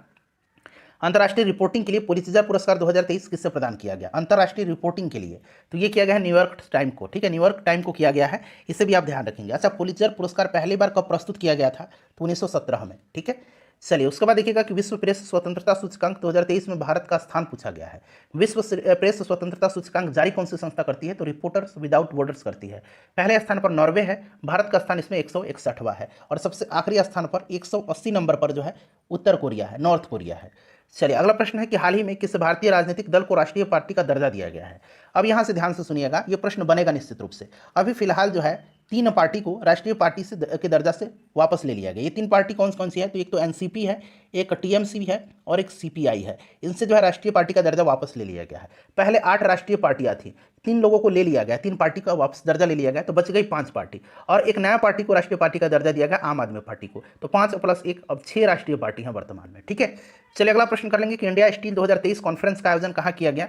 S1: अंतर्राष्ट्रीय रिपोर्टिंग के लिए पुलित्जर पुरस्कार 2023 किससे प्रदान किया गया? अंतर्राष्ट्रीय रिपोर्टिंग के लिए तो ये किया गया है न्यूयॉर्क टाइम को, ठीक है, न्यूयॉर्क टाइम को किया गया है, इसे भी आप ध्यान रखेंगे। अच्छा, पुलित्जर पुरस्कार पहली बार कब प्रस्तुत किया गया था? तो 1917 में, ठीक है। चलिए, उसके बाद देखिएगा कि विश्व प्रेस स्वतंत्रता सूचकांक 2023 में भारत का स्थान पूछा गया है। विश्व प्रेस स्वतंत्रता सूचकांक जारी कौन सी संस्था करती है? तो रिपोर्टर्स विदाउट बॉर्डर्स करती है। पहले स्थान पर नॉर्वे है, भारत का स्थान इसमें 161वां है, और सबसे आखिरी स्थान पर 180 नंबर पर जो है उत्तर कोरिया है, नॉर्थ कोरिया है। चलिए, अगला प्रश्न है कि हाल ही में किस भारतीय राजनीतिक दल को राष्ट्रीय पार्टी का दर्जा दिया गया है? अब यहाँ से ध्यान से सुनिएगा, ये प्रश्न बनेगा निश्चित रूप से। अभी फिलहाल जो है 3 पार्टी को राष्ट्रीय पार्टी से के दर्जा से वापस ले लिया गया। ये 3 पार्टी कौन कौन सी है? तो एक तो एनसीपी है, एक टीएमसी है, और एक सीपीआई है। इनसे जो है राष्ट्रीय पार्टी का दर्जा वापस ले लिया गया है। पहले 8 राष्ट्रीय पार्टियां थी, 3 लोगों को ले लिया गया, 3 पार्टी का वापस दर्जा ले लिया गया, तो बच गई 5 पार्टी, और एक नया पार्टी को राष्ट्रीय पार्टी का दर्जा दिया गया, आम आदमी पार्टी को। तो 5 + 1 अब 6 राष्ट्रीय पार्टी हैं वर्तमान में, ठीक है। चलिए, अगला प्रश्न कर लेंगे कि इंडिया स्टील 2023 कॉन्फ्रेंस का आयोजन कहाँ किया गया?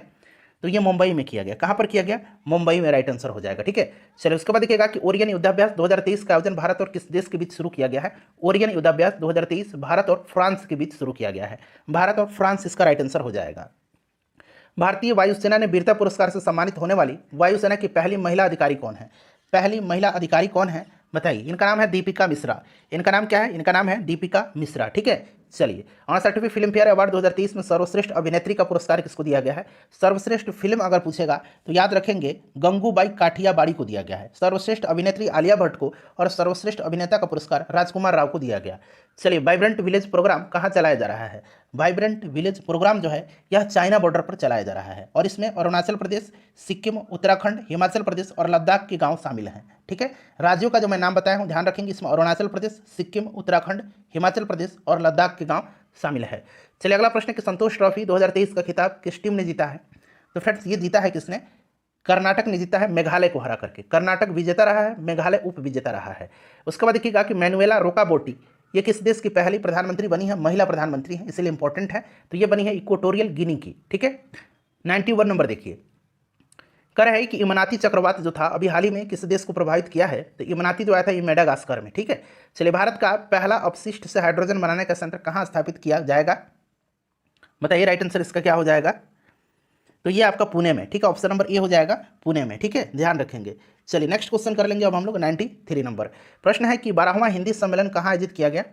S1: तो ये मुंबई में किया गया। कहाँ पर किया गया? मुंबई में राइट आंसर हो जाएगा, ठीक है। चलिए, उसके बाद देखिएगा कि ओरियन युद्धाभ्यास 2023 का आयोजन भारत और किस देश के बीच शुरू किया गया है? ओरियन युद्धाभ्यास 2023 भारत और फ्रांस के बीच शुरू किया गया है। भारत और फ्रांस इसका राइट आंसर हो जाएगा। भारतीय वायुसेना ने वीरता पुरस्कार से सम्मानित होने वाली वायुसेना की पहली महिला अधिकारी कौन है? पहली महिला अधिकारी कौन है बताइए? इनका नाम है दीपिका मिश्रा। इनका नाम क्या है? इनका नाम है दीपिका मिश्रा, ठीक है। चलिए, 68वें फिल्म फेयर अवार्ड 2023 में सर्वश्रेष्ठ अभिनेत्री का पुरस्कार किसको दिया गया है? सर्वश्रेष्ठ फिल्म अगर पूछेगा तो याद रखेंगे गंगूबाई काठियाबाड़ी को दिया गया है। सर्वश्रेष्ठ अभिनेत्री आलिया भट्ट को, और सर्वश्रेष्ठ अभिनेता का पुरस्कार राजकुमार राव को दिया गया। चलिए, वाइब्रेंट विलेज प्रोग्राम कहाँ चलाया जा रहा है? वाइब्रेंट विलेज प्रोग्राम जो है यह चाइना बॉर्डर पर चलाया जा रहा है, और इसमें अरुणाचल प्रदेश, सिक्किम, उत्तराखंड, हिमाचल प्रदेश और लद्दाख के गांव शामिल हैं, ठीक है। राज्यों का जो मैं नाम बताया हूं ध्यान रखेंगे, इसमें अरुणाचल प्रदेश, सिक्किम, उत्तराखंड, हिमाचल प्रदेश और लद्दाख के गांव शामिल है। चलिए, अगला प्रश्न है कि संतोष ट्रॉफी 2023 का खिताब किस टीम ने जीता है? तो फ्रेंड्स, ये जीता है किसने? कर्नाटक ने जीता है, मेघालय को हरा करके। कर्नाटक विजेता रहा है, मेघालय उप विजेता रहा है। उसके बाद देखिएगा कि मैनुएला रोकाबोटी ये किस देश की पहली प्रधानमंत्री बनी है? महिला प्रधानमंत्री है, इसलिए इंपॉर्टेंट है। तो ये बनी है इक्वेटोरियल गिनी की, ठीक है। 91 नंबर देखिए, कह रहा है कि इमनाती चक्रवात जो था अभी हाल ही में किस देश को प्रभावित किया है? तो इमनाती जो आया था ये मेडागास्कर में, ठीक है। चलिए, भारत का पहला अपशिष्ट से हाइड्रोजन बनाने का संयंत्र कहाँ स्थापित किया जाएगा? बताइए, राइट आंसर इसका क्या हो जाएगा? तो ये आपका पुणे में, ठीक है। ऑप्शन नंबर ए हो जाएगा पुणे में, ठीक है, ध्यान रखेंगे। चलिए, नेक्स्ट क्वेश्चन कर लेंगे अब हम लोग। 93 नंबर प्रश्न है कि 12वां हिंदी सम्मेलन कहाँ आयोजित किया गया?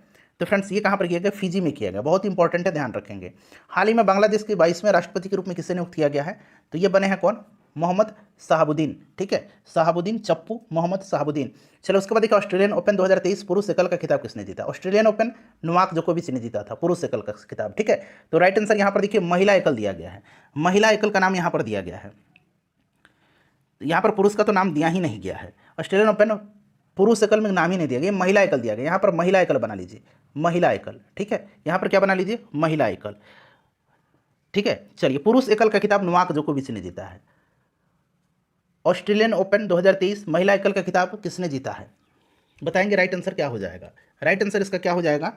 S1: तो फ्रेंड्स, ये कहाँ पर किया गया? फिजी में किया गया। बहुत इंपॉर्टेंट है, ध्यान रखेंगे। हाल ही में बांग्लादेश के 22वें राष्ट्रपति के रूप में किसे नियुक्त किया गया है? तो ये बने हैं कौन? मोहम्मद शहाबुद्दीन, ठीक है, शहाबुद्दीन चप्पू, मोहम्मद शहाबुद्दीन। चलो, उसके बाद देखिए ऑस्ट्रेलियन ओपन 2023 पुरुष एकल का खिताब किसने जीता? ऑस्ट्रेलियन ओपन नोवाक जोकोविच ने जीता था पुरुष एकल का खिताब, ठीक है। तो राइट आंसर यहाँ पर देखिए महिला एकल दिया गया है। महिला एकल का नाम यहाँ पर दिया गया है, यहाँ पर पुरुष का तो नाम दिया ही नहीं गया है। ऑस्ट्रेलियन ओपन पुरुष एकल में नाम ही नहीं दिया गया, महिला एकल दिया गया। यहाँ पर महिला एकल बना लीजिए, महिला एकल, ठीक है। यहाँ पर क्या बना लीजिए? महिला एकल, ठीक है। चलिए, पुरुष एकल का खिताब नोवाक जोकोविच ने जीता है। ऑस्ट्रेलियन ओपन 2023 महिला एकल का खिताब किसने जीता है? बताएंगे राइट आंसर क्या हो जाएगा? राइट आंसर इसका क्या हो जाएगा?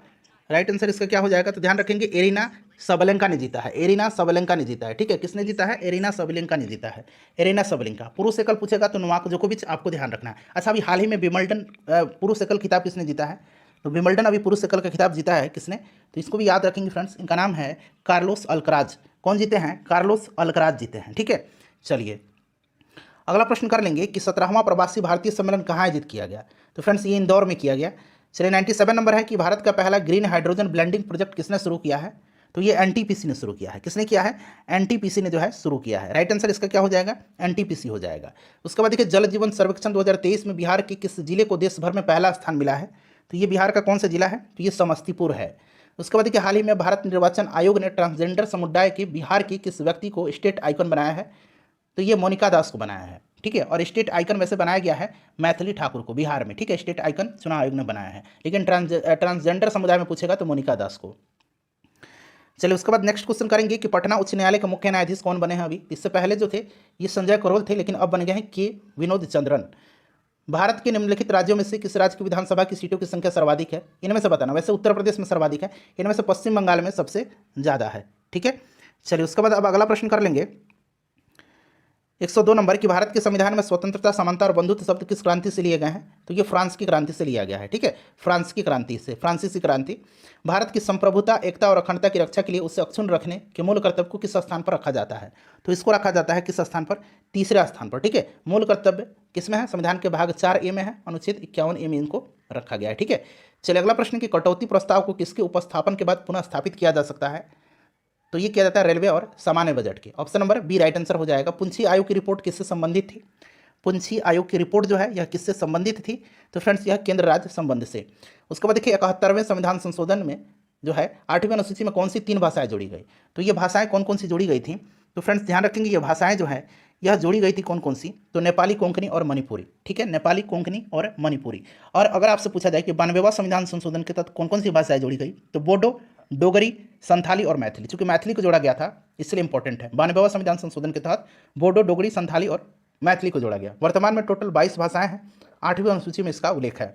S1: राइट आंसर इसका क्या हो जाएगा? तो ध्यान रखेंगे एरिना सबलेंका ने जीता है। एरिना सबलेंका ने जीता है, ठीक है। किसने जीता है? एरिना सबलेंका ने जीता है। Arena Sabalenka. पुरुष एकल पूछेगा तो नोवाक जोकोविच आपको ध्यान रखना है। अच्छा, अभी हाल ही में विंबलडन पुरुष एकल खिताब किसने जीता है? तो विंबलडन अभी पुरुष एकल का खिताब जीता है किसने? तो इसको भी याद रखेंगे फ्रेंड्स, इनका नाम है कार्लोस अल्कराज। कौन जीते हैं? कार्लोस अल्कराज जीते हैं, ठीक है। चलिए, अगला प्रश्न कर लेंगे कि 17वां प्रवासी भारतीय सम्मेलन कहाँ आयोजित किया गया? तो फ्रेंड्स, ये इंदौर में किया गया। चलिए, 97 नंबर है कि भारत का पहला ग्रीन हाइड्रोजन ब्लेंडिंग प्रोजेक्ट किसने शुरू किया है? तो ये एनटीपीसी ने शुरू किया है। किसने किया है? एनटीपीसी ने जो है शुरू किया है। राइट आंसर इसका क्या हो जाएगा? एनटीपीसी हो जाएगा। उसके बाद देखिए जल जीवन सर्वेक्षण 2023 में बिहार के किस जिले को देश भर में पहला स्थान मिला है? तो ये बिहार का कौन सा जिला है? तो ये समस्तीपुर है। उसके बाद देखिए हाल ही में भारत निर्वाचन आयोग ने ट्रांसजेंडर समुदाय के बिहार के किस व्यक्ति को स्टेट आइकन बनाया है? तो ये मोनिका दास को बनाया है, ठीक है। और स्टेट आइकन वैसे बनाया गया है मैथिली ठाकुर को बिहार में, ठीक है। स्टेट आइकन चुनाव आयोग ने बनाया है, लेकिन ट्रांसजेंडर समुदाय में पूछेगा तो मोनिका दास को। चलिए उसके बाद नेक्स्ट क्वेश्चन करेंगे कि पटना उच्च न्यायालय के मुख्य न्यायाधीश कौन बने हैं अभी? इससे पहले जो थे ये संजय करोल थे, लेकिन अब बन गए हैं के विनोद चंद्रन। भारत के निम्नलिखित राज्यों में से किस राज्य की विधानसभा की सीटों की संख्या सर्वाधिक है? इनमें से बताना। वैसे उत्तर प्रदेश में सर्वाधिक है, इनमें से पश्चिम बंगाल में सबसे ज़्यादा है, ठीक है। चलिए उसके बाद अब अगला प्रश्न कर लेंगे 102 नंबर की भारत के संविधान में स्वतंत्रता, समानता और बंधुत्व शब्द किस क्रांति से लिए गए हैं? तो ये फ्रांस की क्रांति से लिया गया है, ठीक है। फ्रांस की क्रांति से, फ्रांसीसी क्रांति। भारत की संप्रभुता, एकता और अखंडता की रक्षा के लिए उसे अक्षुण्ण रखने के मूल कर्तव्य को किस स्थान पर रखा जाता है? तो इसको रखा जाता है किस स्थान पर? तीसरे स्थान पर, ठीक है। मूल कर्तव्य किसमें है? संविधान के भाग 4A में है, अनुच्छेद 51A में इनको रखा गया है, ठीक है। चलिए अगला प्रश्न कि कटौती प्रस्ताव को किसके उपस्थापन के बाद पुनः स्थापित किया जा सकता है? तो ये किया जाता है रेलवे और सामान्य बजट के। Option number B right answer हो जाएगा। पुंछी आयोग की रिपोर्ट किससे संबंधित थी? पुंछी आयोग की रिपोर्ट जो है यह किससे संबंधित थी? तो फ्रेंड्स यह केंद्र राज्य संबंध से। उसके बाद देखिए 71वें संविधान संशोधन में जो है 8वीं अनुसूची में कौन सी 3 भाषाएं जोड़ी गई? तो ये भाषाएं कौन कौन सी जोड़ी गई थी? तो फ्रेंड्स ध्यान रखेंगे ये भाषाएं जो है यह जोड़ी गई थी कौन कौन सी? तो नेपाली, कोंकणी और मणिपुरी, ठीक है। नेपाली, कोंकणी और मणिपुरी। और अगर आपसे पूछा जाए कि 92वां संविधान संशोधन के तहत कौन कौन सी भाषाएं जोड़ी गई? तो बोडो, डोगरी, संथाली और मैथिली। चूंकि मैथिली को जोड़ा गया था इसलिए इंपॉर्टेंट है। 92वां संविधान संशोधन के तहत बोडो, डोगरी, संथाली और मैथिली को जोड़ा गया। वर्तमान में टोटल 22 भाषाएं हैं। 8वीं अनुसूची में इसका उल्लेख है।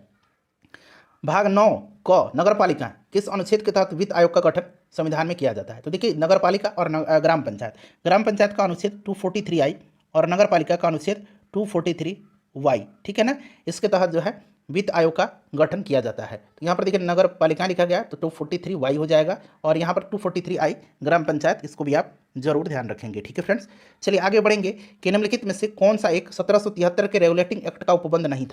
S1: भाग 9 क नगरपालिका किस अनुच्छेद के तहत वित्त आयोग का गठन संविधान में किया जाता है? तो देखिए नगरपालिका और ग्राम पंचायत, ग्राम पंचायत का अनुच्छेद 243I और नगरपालिका का अनुच्छेद 243Y, ठीक है ना। इसके तहत जो है वित्त आयोग का गठन किया जाता है। तो यहाँ पर देखिए नगर पालिका लिखा गया है तो 243Y हो जाएगा, और यहाँ पर 243I ग्राम पंचायत, इसको भी आप जरूर ध्यान रखेंगे, ठीक है फ्रेंड्स। चलिए आगे बढ़ेंगे कि निम्नलिखित में से कौन सा एक 1773 के रेगुलेटिंग एक्ट का उपबंध नहीं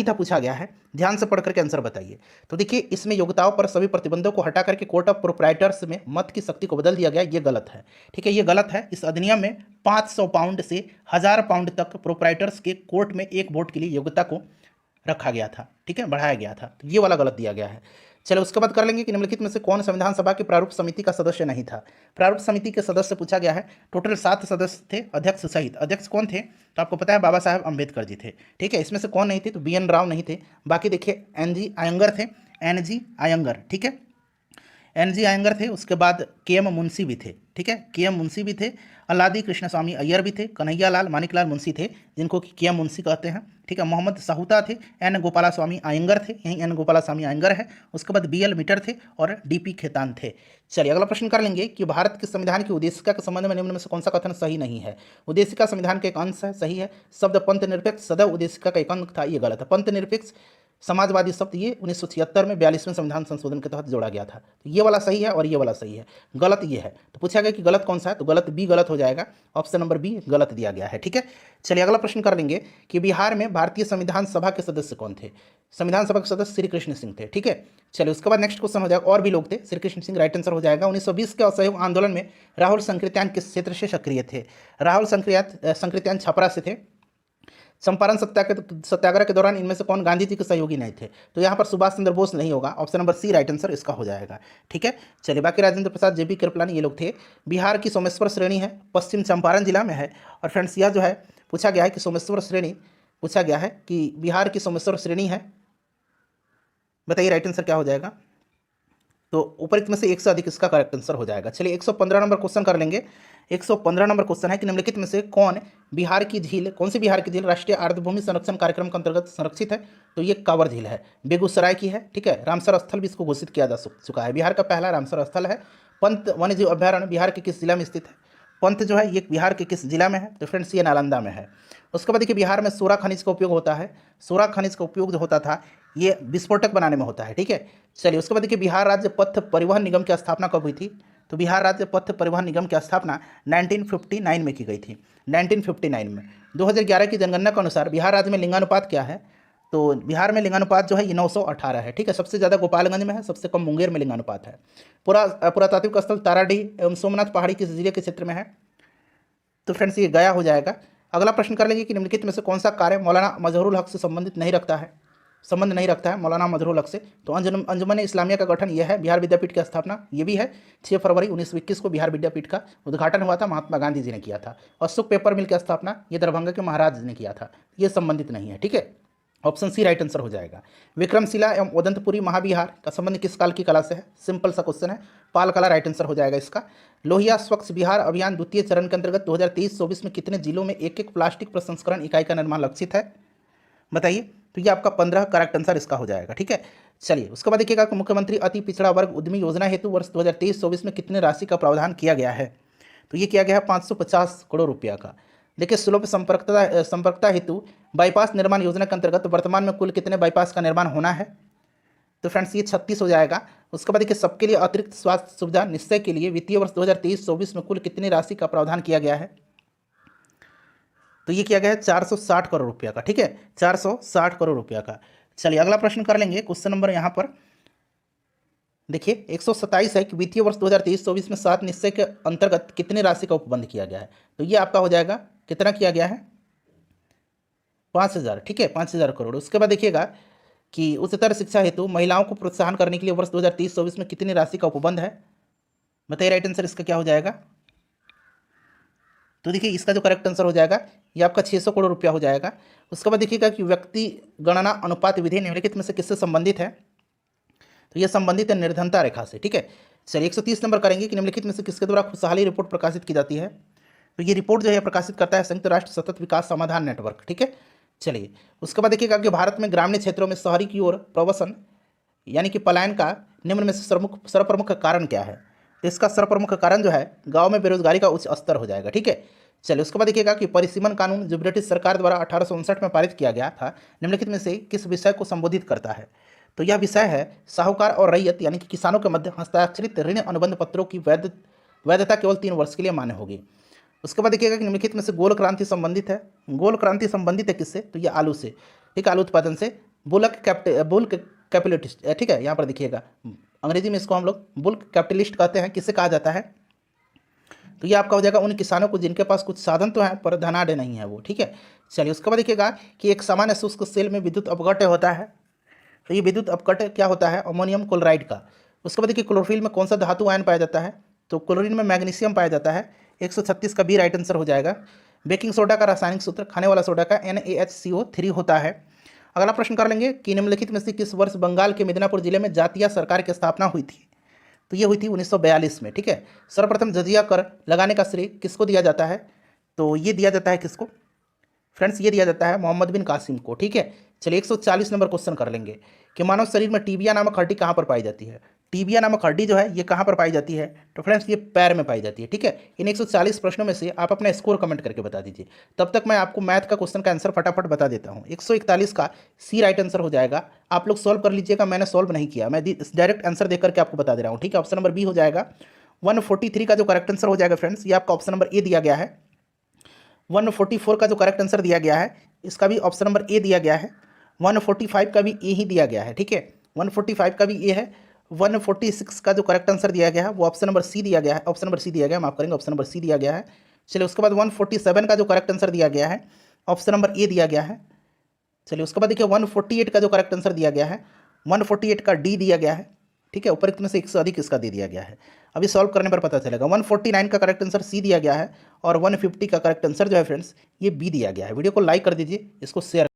S1: था पूछा गया है। ध्यान से पढ़ करके आंसर बताइए। तो देखिए इसमें योग्यताओं पर सभी प्रतिबंधों को हटा करके कोर्ट ऑफ प्रोप्राइटर्स में मत की शक्ति को बदल दिया गया। ये गलत है, ठीक है, ये गलत है। इस अधिनियम में 500 पाउंड से 1000 पाउंड तक प्रोप्राइटर्स के कोर्ट में एक वोट के लिए योग्यता को रखा गया था, ठीक है, बढ़ाया गया था। तो ये वाला गलत दिया गया है। चलो उसके बाद कर लेंगे कि निम्नलिखित में से कौन संविधान सभा के प्रारूप समिति का सदस्य नहीं था। प्रारूप समिति के सदस्य पूछा गया है। टोटल 7 सदस्य थे अध्यक्ष सहित। अध्यक्ष कौन थे? तो आपको पता है बाबा साहेब अम्बेडकर जी थे, ठीक है। इसमें से कौन नहीं थे? तो BN राव नहीं थे। बाकी देखिए NG अयंगर थे, NG अयंगर, ठीक है, NG अयंगर थे। उसके बाद KM मुंशी भी थे, ठीक है, KM मुंशी भी थे। अल्लादी कृष्णस्वामी अय्यर भी थे। कन्हैयालाल मानिकलाल मुंशी थे, जिनको कि KM मुंशी कहते हैं, ठीक है। मोहम्मद साहूता थे। N गोपालास्वामी अयंगर थे, यही N गोपालास्वामी अयंगर है। उसके बाद BL मीटर थे और DP खेतान थे। चलिए अगला प्रश्न कर लेंगे कि भारत के संविधान की उद्देशिका के संबंध में निम्न में से कौन सा कथन सही नहीं है? उद्देशिका संविधान का एक अंश है, सही है। शब्द पंथ निरपेक्ष सदैव उद्देशिका का एक अंग था, ये गलत है। पंथ निरपेक्ष समाजवादी शब्द ये 1976 में 42वें संविधान संशोधन के तहत जोड़ा गया था। तो ये वाला सही है और ये वाला सही है, गलत ये है। तो पूछा गया कि गलत कौन सा है? तो गलत B गलत हो जाएगा। ऑप्शन नंबर B गलत दिया गया है, ठीक है। चलिए अगला प्रश्न कर लेंगे कि बिहार में भारतीय संविधान सभा के सदस्य कौन थे? संविधान सभा के सदस्य श्री कृष्ण सिंह थे, ठीक है। चलिए उसके बाद नेक्स्ट क्वेश्चन हो जाएगा, और भी लोग थे। श्री कृष्ण सिंह राइट आंसर हो जाएगा। 1920 के असहयोग आंदोलन में राहुल संकृत्यान किस क्षेत्र से सक्रिय थे? राहुल संकृत्यान छपरा से थे। चंपारण सत्याग्रह के दौरान इनमें से कौन गांधी जी के सहयोगी नहीं थे? तो यहाँ पर सुभाष चंद्र बोस नहीं होगा। Option number C right answer इसका हो जाएगा, ठीक है। चलिए बाकी राजेंद्र प्रसाद, JB कृपलानी, ये लोग थे। बिहार की सोमेश्वर श्रेणी है, पश्चिम चंपारण जिला में है। और फ्रेंड्स यह जो है पूछा गया है कि सोमेश्वर श्रेणी, पूछा गया है कि बिहार की सोमेश्वर श्रेणी है, बताइए राइट आंसर क्या हो जाएगा? तो ऊपर में से एक से अधिक इसका करेक्ट आंसर हो जाएगा। चलिए 115 नंबर क्वेश्चन कर लेंगे। 115 नंबर क्वेश्चन है कि निम्नलिखित में से कौन बिहार की झील, कौन सी बिहार की झील राष्ट्रीय आर्द्रभूमि संरक्षण कार्यक्रम के अंतर्गत संरक्षित है? तो ये कांवर झील है, बेगूसराय की है, ठीक है। रामसर स्थल भी इसको घोषित किया जा चुका है। बिहार का पहला रामसर स्थल है। पंत वन्यजीव अभ्यारण्य बिहार के किस जिला में स्थित है? पंत जो है ये बिहार के किस जिला में है? तो फ्रेंड्स ये नालंदा में है। उसके बाद देखिए बिहार में सोरा खनिज का उपयोग होता है। सोरा खनिज का उपयोग जो होता था ये विस्फोटक बनाने में होता है, ठीक है। चलिए उसके बाद देखिए बिहार राज्य पथ परिवहन निगम की स्थापना कब हुई थी? तो बिहार राज्य पथ परिवहन निगम की स्थापना 1959 में की गई थी, 1959 में। 2011 की जनगणना के अनुसार बिहार राज्य में लिंगानुपात क्या है? तो बिहार में लिंगानुपात जो है ये 918 है, ठीक है। सबसे ज़्यादा गोपालगंज में है, सबसे कम मुंगेर में लिंगानुपात है। पुरातात्विक स्थल ताराडीह एवं सोमनाथ पहाड़ी किस जिले के क्षेत्र में है? तो फ्रेंड्स ये गया हो जाएगा। अगला प्रश्न कर लेंगे कि निम्नलिखित में से कौन सा कार्य मौलाना मजहरूल हक से संबंध नहीं रखता है मौलाना मजहरूल हक से? तो अंजुमन इस्लामिया का गठन यह है। बिहार विद्यापीठ की स्थापना ये भी है 6 फरवरी 1921 को बिहार विद्यापीठ का उद्घाटन हुआ था, महात्मा गांधी जी ने किया था। अशोक पेपर मिल की स्थापना ये दरभंगा के महाराज ने किया था, ये संबंधित नहीं है, ठीक है। ऑप्शन सी राइट आंसर हो जाएगा। विक्रमशिला एवं उदंतपुरी महाविहार का संबंध किस काल की कला से है? सिंपल सा क्वेश्चन है, पाल कला राइट आंसर हो जाएगा इसका। लोहिया स्वच्छ बिहार अभियान द्वितीय चरण के अंतर्गत 2023-24 में कितने जिलों में एक प्लास्टिक प्रसंस्करण इकाई का निर्माण लक्षित है? बताइए। तो ये आपका 15 करेक्ट आंसर इसका हो जाएगा, ठीक है। चलिए उसके बाद देखिएगा कि मुख्यमंत्री अति पिछड़ा वर्ग उद्यमी योजना हेतु वर्ष 2023-24 में कितने राशि का प्रावधान किया गया है? तो ये किया गया है 550 करोड़ रुपया का। देखिए सुलभ संपर्कता हेतु बाईपास निर्माण योजना के अंतर्गत वर्तमान में कुल कितने बाईपास का निर्माण होना है? तो फ्रेंड्स ये 36 हो जाएगा। उसके बाद देखिए सबके लिए अतिरिक्त स्वास्थ्य सुविधा निश्चय के लिए वित्तीय वर्ष 2023-24 में कुल कितनी राशि का प्रावधान किया गया है? तो ये किया गया है 460 करोड़ रुपया का, ठीक है, 460 करोड़ रुपया का। चलिए अगला प्रश्न कर लेंगे। क्वेश्चन नंबर यहाँ पर देखिए 127 है कि वित्तीय वर्ष 2023-24 में 7 निश्चय के अंतर्गत कितने राशि का उपबंध किया गया है? तो ये आपका हो जाएगा, कितना किया गया है? 5000, ठीक है, 5000 करोड़। उसके बाद देखिएगा कि उच्चतर शिक्षा हेतु महिलाओं को प्रोत्साहन करने के लिए वर्ष 2023-24 में कितनी राशि का उपबंध है? बताइए राइट आंसर इसका क्या हो जाएगा? तो देखिए इसका जो करेक्ट आंसर हो जाएगा ये आपका 600 करोड़ रुपया हो जाएगा। उसके बाद देखिएगा कि व्यक्ति गणना अनुपात विधि निम्नलिखित में से किससे संबंधित है? तो ये संबंधित है निर्धनता रेखा से, ठीक है। चलिए 130 नंबर करेंगे कि निम्नलिखित में से किसके द्वारा खुशहाली रिपोर्ट प्रकाशित की जाती है? तो ये रिपोर्ट जो है प्रकाशित करता है संयुक्त राष्ट्र सतत विकास समाधान नेटवर्क, ठीक है। चलिए उसके बाद देखिएगा कि भारत में ग्रामीण क्षेत्रों में शहरी की ओर प्रवसन यानी कि पलायन का निम्न में से सर्वप्रमुख कारण क्या है? तो इसका सर्वप्रमुख कारण जो है गांव में बेरोजगारी का उच्च स्तर हो जाएगा, ठीक है। चलिए उसके बाद देखिएगा कि परिसीमन कानून जो ब्रिटिश सरकार द्वारा 1859 में पारित किया गया था निम्नलिखित में से किस विषय को संबोधित करता है? तो यह विषय है साहूकार और रैयत यानी कि किसानों के मध्य हस्ताक्षरित ऋण अनुबंध पत्रों की वैधता केवल 3 वर्ष के लिए मान्य होगी। उसके बाद देखिएगा कि निम्नलिखित में से गोल क्रांति संबंधित है। गोल क्रांति संबंधित है किससे? तो ये आलू से, ठीक है, आलू उत्पादन से। बुल्क कैपिटलिस्ट, ठीक है, यहाँ पर देखिएगा अंग्रेजी में इसको हम लोग बुल्क कैपिटलिस्ट कहते हैं। किससे कहा जाता है? तो ये आपका हो जाएगा उन किसानों को जिनके पास कुछ साधन तो हैं पर धनाढ़ नहीं है वो, ठीक है। चलिए उसके बाद देखिएगा कि एक सामान्य शुष्क सेल में विद्युत अपघट्य होता है। तो ये विद्युत अपघट्य क्या होता है? अमोनियम क्लोराइड का। उसके बाद देखिए क्लोरोफिल में कौन सा धातु आयन पाया जाता है? तो क्लोरीन में मैग्नीशियम पाया जाता है। 136 का भी राइट आंसर हो जाएगा। बेकिंग सोडा का रासायनिक सूत्र खाने वाला सोडा का NaHCO3 होता है। अगला प्रश्न कर लेंगे कि निम्नलिखित में से किस वर्ष बंगाल के मिदनापुर जिले में जातीय सरकार की स्थापना हुई थी? तो ये हुई थी 1942 में, ठीक है। सर्वप्रथम जजिया कर लगाने का श्रेय किसको दिया जाता है? तो ये दिया जाता है किसको फ्रेंड्स? ये दिया जाता है मोहम्मद बिन कासिम को, ठीक है। चलिए 140 नंबर क्वेश्चन कर लेंगे कि मानव शरीर में टीबिया नामक हड्डी कहाँ पर पाई जाती है? टीबिया नामक हड्डी जो है ये कहाँ पर पाई जाती है? तो फ्रेंड्स ये पैर में पाई जाती है, ठीक है। इन 140 प्रश्नों में से आप अपना स्कोर कमेंट करके बता दीजिए। तब तक मैं आपको मैथ का क्वेश्चन का आंसर फटाफट बता देता हूँ। 141 का सी राइट आंसर हो जाएगा। आप लोग सॉल्व कर लीजिएगा, मैंने सॉल्व नहीं किया, मैं डायरेक्ट आंसर देकर के आपको बता दे रहा हूँ, ठीक है। ऑप्शन नंबर बी हो जाएगा। 143 का जो करेक्ट आंसर हो जाएगा फ्रेंड्स, ये आपका ऑप्शन नंबर ए दिया गया है। 144 का जो करेक्ट आंसर दिया गया है इसका भी ऑप्शन नंबर ए दिया गया है। 145 का भी ए ही दिया गया है, ठीक है। 145 का भी ए है। 146 का जो करेक्ट आंसर दिया गया है वो ऑप्शन नंबर सी दिया गया है। ऑप्शन नंबर सी दिया गया, माफ करेंगे, ऑप्शन नंबर सी दिया गया है। चलिए उसके बाद 147 का जो करेक्ट आंसर दिया गया है ऑप्शन नंबर ए दिया गया है। चलिए उसके बाद देखिए 148 का जो करेक्ट आंसर दिया गया है 148 का डी दिया गया है, ठीक है। उपरोक्त में से एक से अधिक इसका दे दिया गया है। अभी सॉल्व करने पर पता चलेगा। 149 का करेक्ट आंसर सी दिया गया है और 150 का करेक्ट आंसर जो है फ्रेंड्स ये बी दिया गया है। वीडियो को लाइक कर दीजिए, इसको शेयर